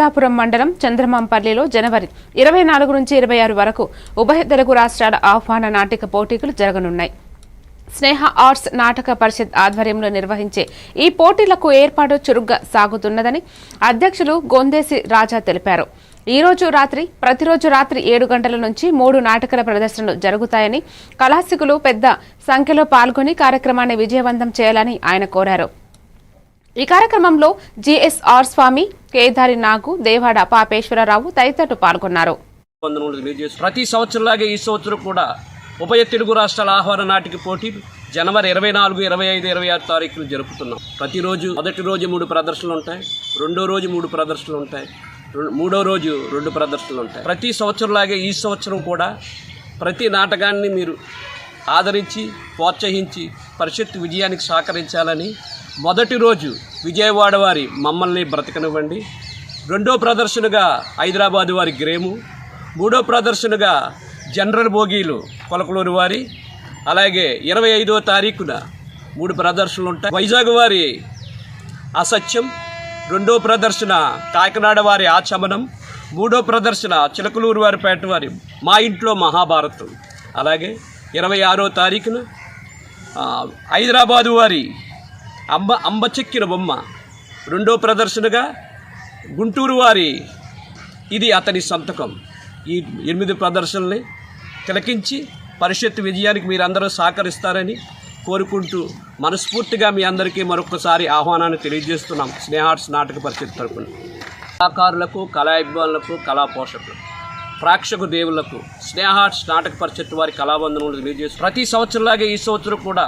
తాపురం మండలం చంద్రమాంపల్లిలో జనవరి 24 నుంచి 26 వరకు ఉభయ తెలుగు రాష్ట్రాల ఆహ్వాన నాటిక పోటీలు జరగనున్నాయి. స్నేహ ఆర్ట్స్ నాటక పరిషత్ ఆధ్వర్యంలో నిర్వహించే ఈ పోటీలకు ఏర్పాటు చురుగ్గా సాగుతున్నదని అధ్యక్షులు గొందేసి రాజా తెలిపారు. ప్రతిరోజు రాత్రి 7 గంటల నుంచి 3 నాటకాల ప్రదర్శనలు జరుగుతాయని, కళాశికులు పెద్ద సంఖ్యలో పాల్గొని కార్యక్రమాన్ని విజయవంతం చేయాలని ఆయన కోరారు. ఈ కార్యక్రమంలో జిఎస్ఆర్ స్వామి, కేదారి నాగు, దేవాడ పాపేశ్వరరావు తదితరులు పాల్గొన్నారు. ప్రతి సంవత్సరంలాగే ఈ సంవత్సరం కూడా ఉభయ తెలుగు రాష్ట్రాల ఆహ్వాన నాటిక పోటీలు జనవరి 24, 25, 26 తారీఖులు జరుపుతున్నాం. ప్రతిరోజు మొదటి రోజు 3 ప్రదర్శనలు ఉంటాయి, రెండో రోజు 3 ప్రదర్శనలు ఉంటాయి, మూడో రోజు 2 ప్రదర్శనలు ఉంటాయి. ప్రతి సంవత్సరంలాగే ఈ సంవత్సరం కూడా ప్రతి నాటకాన్ని మీరు ఆదరించి ప్రోత్సహించి పరిషత్ విజయానికి సహకరించాలని, మొదటి రోజు విజయవాడ వారి మమ్మల్ని బ్రతకనివ్వండి, రెండో ప్రదర్శనగా హైదరాబాద్ వారి గ్రేము, మూడో ప్రదర్శనగా జనరల్ బోగీలు కొలకలూరు వారి, అలాగే 25వ తారీఖున 3 ప్రదర్శనలు ఉంటాయి. వైజాగ్ వారి అసత్యం, రెండో ప్రదర్శన కాకినాడ వారి ఆచమనం, మూడో ప్రదర్శన చిలకలూరు వారి పేట వారి మా ఇంట్లో మహాభారతం, అలాగే 26వ తారీఖున హైదరాబాదు వారి అంబ చెక్కిన బొమ్మ, రెండో ప్రదర్శనగా గుంటూరు వారి ఇది అతని సంతకం. ఈ 8 ప్రదర్శనల్ని తిలకించి పరిషత్ విజయానికి మీరందరూ సహకరిస్తారని కోరుకుంటూ మనస్ఫూర్తిగా మీ అందరికీ మరొకసారి ఆహ్వానాన్ని తెలియజేస్తున్నాం. స్నేహ ఆర్ట్స్ నాటక పరిషత్ తరపున కళాకారులకు, కళాభిమానులకు, కళా పోషకులకు, ప్రేక్షక దేవులకు స్నేహ ఆర్ట్స్ నాటక పరిషత్ వారి కళాబంధనములు తెలియజేస్తూ ప్రతి సంవత్సరంలాగే ఈ సంవత్సరం కూడా